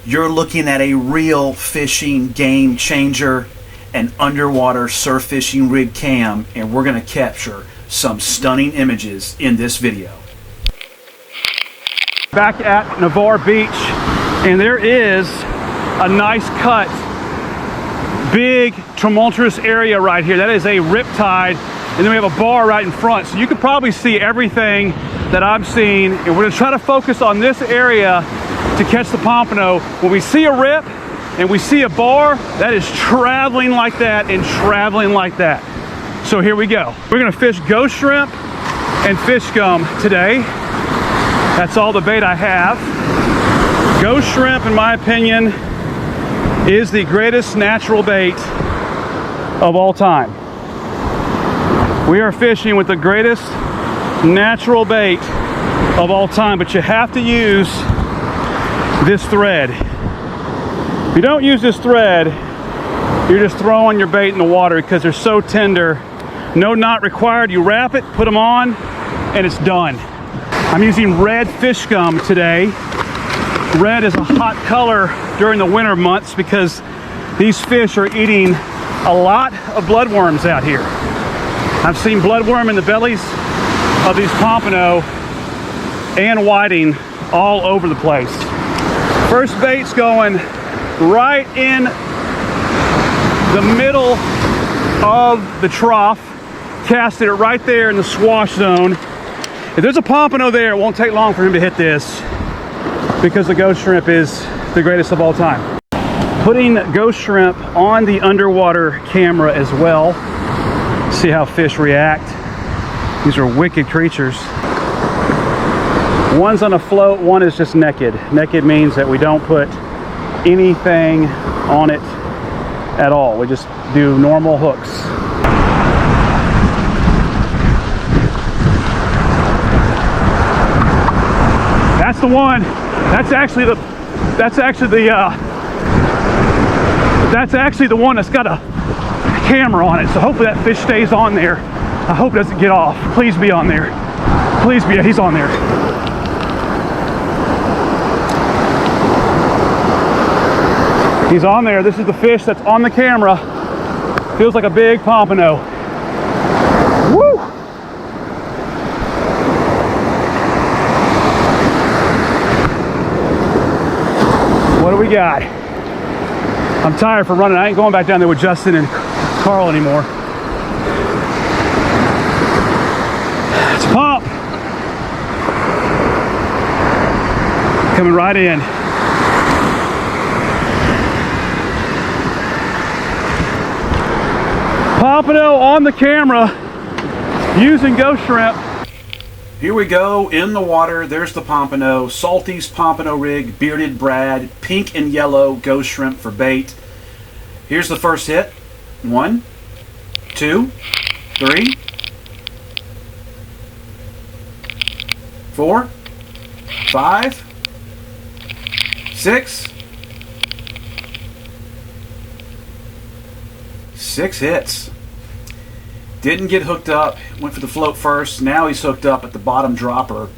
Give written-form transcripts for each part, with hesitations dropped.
you're looking at a real fishing game changer, an underwater surf fishing rig cam, and we're going to capture some stunning images in this video. Back at Navarre Beach, and there is a nice cut, big tumultuous area right here. That is a riptide, and then we have a bar right in front, so you could probably see everything that I'm seeing, and we're going to try to focus on this area to catch the pompano. When we see a rip and we see a bar, that is traveling like that and traveling like that. So here we go. We're going to fish ghost shrimp and fish scum today. That's all the bait I have. Ghost shrimp, in my opinion, is the greatest natural bait of all time. We are fishing with the greatest natural bait of all time, but you have to use this thread. If you don't use this thread, you're just throwing your bait in the water because they're so tender. No knot required. You wrap it, put them on, and it's done. I'm using red fish scum today. Red is a hot color during the winter months because these fish are eating a lot of bloodworms out here. I've seen bloodworm in the bellies of these pompano and whiting all over the place. First bait's going right in the middle of the trough. Casted it right there in the swash zone. If there's a pompano there, it won't take long for him to hit this because the ghost shrimp is the greatest of all time. Putting ghost shrimp on the underwater camera as well. See how fish react. These are wicked creatures. One's on a float, one is just naked. Naked means that we don't put anything on it at all. We just do normal hooks. That's the one. That's actually the one that's got a camera on it. So hopefully that fish stays on there. I hope it doesn't get off. Please be on there. Please be. He's on there. He's on there. This is the fish that's on the camera. Feels like a big pompano. Woo! What do we got? I'm tired from running. I ain't going back down there with Justin and Carl anymore. It's a pump. Coming right in. Pompano on the camera using ghost shrimp. Here we go in the water. There's the pompano, Salty's pompano rig, bearded Brad, pink and yellow ghost shrimp for bait. Here's the first hit. 1, 2, 3, 4, 5, 6. 6 hits. Didn't get hooked up, went for the float first. Now he's hooked up at the bottom dropper.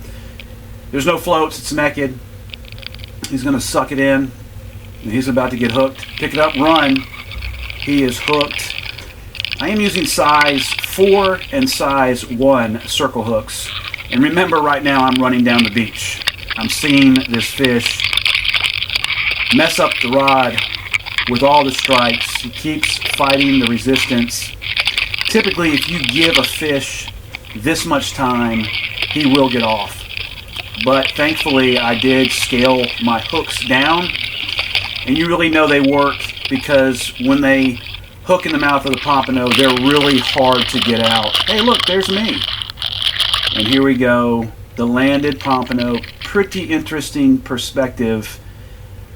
There's no floats, it's naked. He's gonna suck it in, and he's about to get hooked. Pick it up, run. He is hooked. I am using size 4 and size 1 circle hooks. And remember, right now I'm running down the beach. I'm seeing this fish mess up the rod with all the strikes. He keeps fighting the resistance. Typically, if you give a fish this much time, he will get off. But thankfully, I did scale my hooks down. And you really know they work because when they hook in the mouth of the pompano, they're really hard to get out. Hey, look, there's me. And here we go. The landed pompano. Pretty interesting perspective.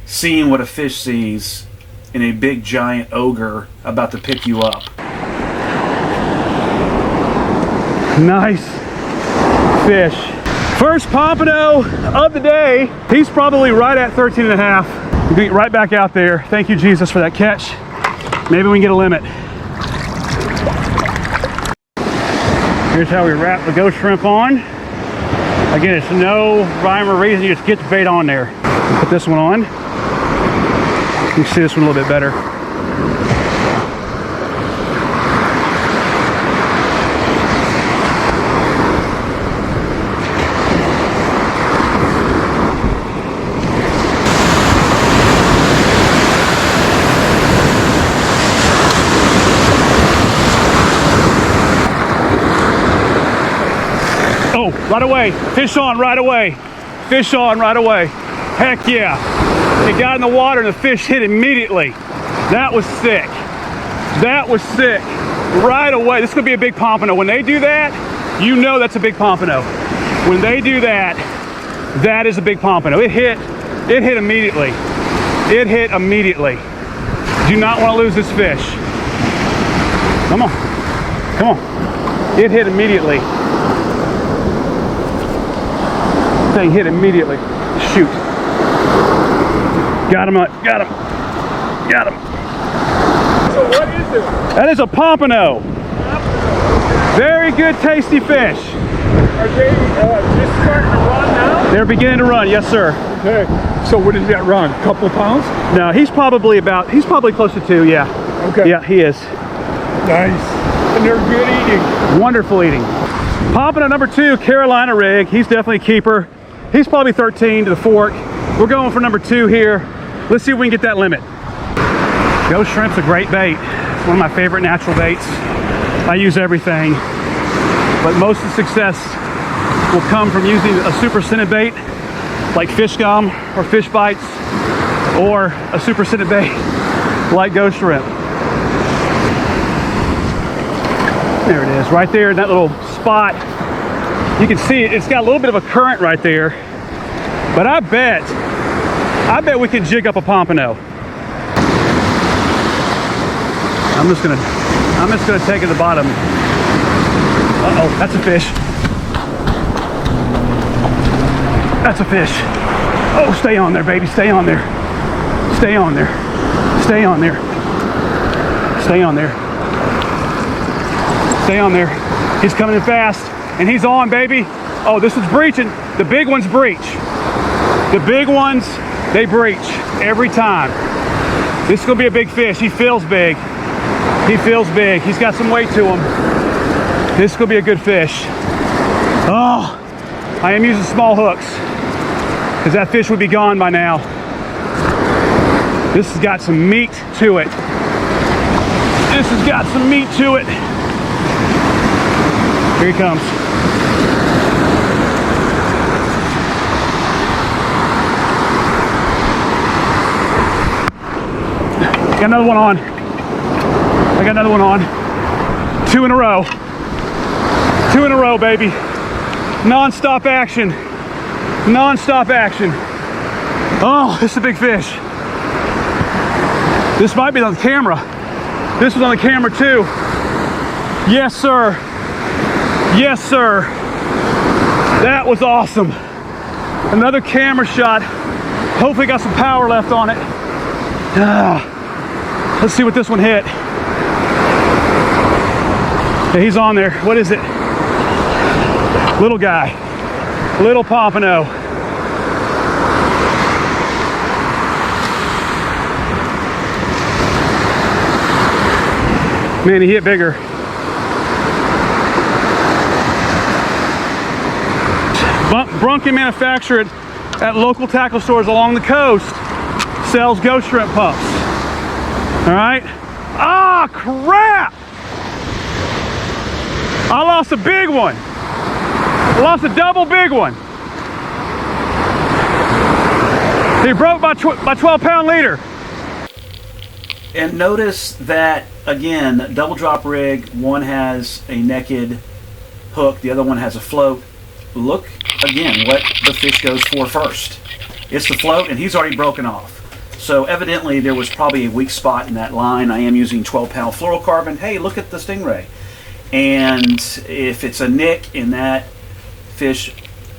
Seeing what a fish sees in a big giant ogre about to pick you up. Nice fish. First pompano of the day. He's probably right at 13 and a half. Be right back out there. Thank you, Jesus, for that catch. Maybe we can get a limit. Here's how we wrap the ghost shrimp on. Again, it's no rhyme or reason. You just get the bait on there. Put this one on. You can see this one a little bit better. Oh, right away. Fish on right away. Fish on right away. Heck yeah. It got in the water and the fish hit immediately. That was sick. That was sick. Right away. This is going to be a big pompano. When they do that, you know that's a big pompano. When they do that, that is a big pompano. It hit immediately. It hit immediately. Do not want to lose this fish. Come on. Come on. It hit immediately. Thing hit immediately. Shoot. Got him. Got him. Got him. So what is it? That is a pompano. Very good, tasty fish. Are they just starting to run now? They're beginning to run. Yes, sir. Okay. So what is that run? A couple pounds? No, he's probably close to 2. Yeah. Okay. Yeah, he is. Nice. And they're good eating. Wonderful eating. Pompano number 2, Carolina rig. He's definitely a keeper. He's probably 13 to the fork. We're going for number 2 here. Let's see if we can get that limit. Ghost shrimp's a great bait. It's one of my favorite natural baits. I use everything, but most of the success will come from using a super scented bait like fish gum or fish bites, or a super scented bait like ghost shrimp. There it is, right there in that little spot. You can see it's got a little bit of a current right there, but I bet we can jig up a pompano. I'm just gonna take it to the bottom. Uh-oh, that's a fish. That's a fish. Oh, stay on there, baby, stay on there. Stay on there. Stay on there. Stay on there. Stay on there. He's coming in fast, and he's on, baby. Oh, this one's breaching. The big ones breach. The big ones, they breach every time. This is gonna be a big fish. He feels big. He feels big. He's got some weight to him. This is gonna be a good fish. Oh, I am using small hooks because that fish would be gone by now. This has got some meat to it. This has got some meat to it. Here he comes. Got another one on. I got another one on. 2 in a row. 2 in a row, baby. Non-stop action. Non-stop action. Oh, this is a big fish. This might be on the camera. This was on the camera too. Yes, sir. Yes, sir. That was awesome. Another camera shot. Hopefully got some power left on it. Let's see what this one hit. Yeah, he's on there. What is it? Little guy. Little pompano. Man, he hit bigger. Brunken manufacturer at local tackle stores along the coast sells ghost shrimp pumps. All right. Ah, crap! I lost a big one. I lost a double big one. He broke my 12-pound leader. And notice that, again, double drop rig, one has a naked hook, the other one has a float. Look, again, what the fish goes for first. It's the float, and he's already broken off. So evidently there was probably a weak spot in that line. I am using 12-pound fluorocarbon. Hey, look at the stingray. And if it's a nick and that fish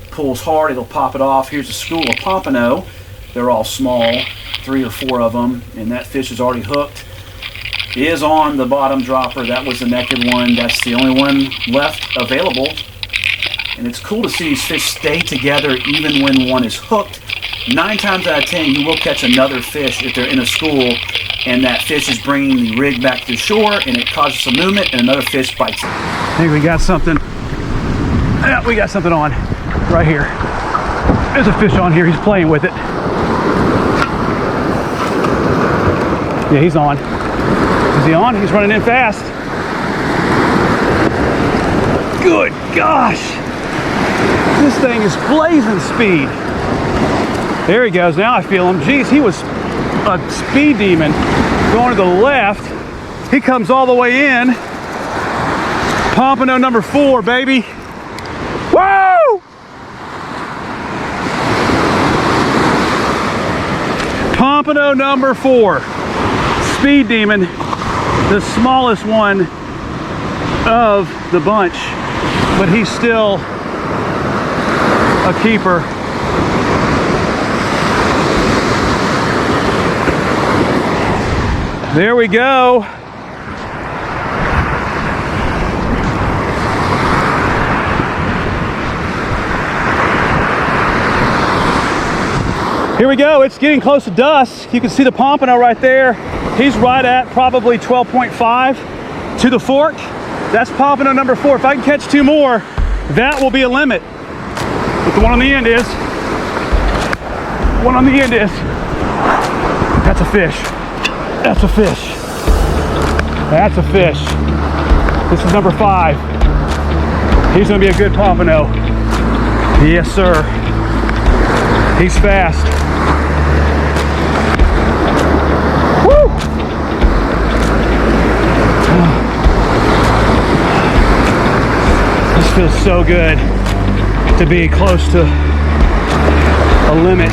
pulls hard, it'll pop it off. Here's a school of pompano. They're all small, 3 or 4 of them, and that fish is already hooked. It is on the bottom dropper. That was the naked one. That's the only one left available. And it's cool to see these fish stay together even when one is hooked. 9 times out of 10, you will catch another fish if they're in a school and that fish is bringing the rig back to shore and it causes some movement and another fish bites it. I think we got something. Yeah, we got something on right here. There's a fish on here. He's playing with it. Yeah, he's on. Is he on? He's running in fast. Good gosh. This thing is blazing speed. There he goes. Now I feel him. Geez, he was a speed demon going to the left. He comes all the way in. Pompano number 4, baby. Woo! Pompano number 4. Speed demon. The smallest one of the bunch. But he's still a keeper. There we go. Here we go. It's getting close to dusk. You can see the pompano right there. He's right at probably 12.5 to the fork. That's pompano number 4. If I can catch 2 more, that will be a limit. But the one on the end is. That's a fish. That's a fish. That's a fish. This is number 5. He's gonna be a good pompano. Yes, sir. He's fast. Woo! This feels so good to be close to a limit.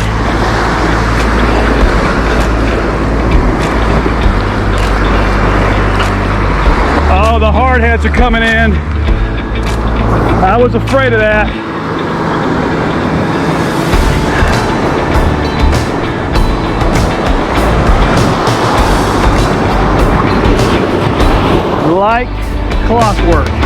Oh, the hardheads are coming in. I was afraid of that. Like clockwork.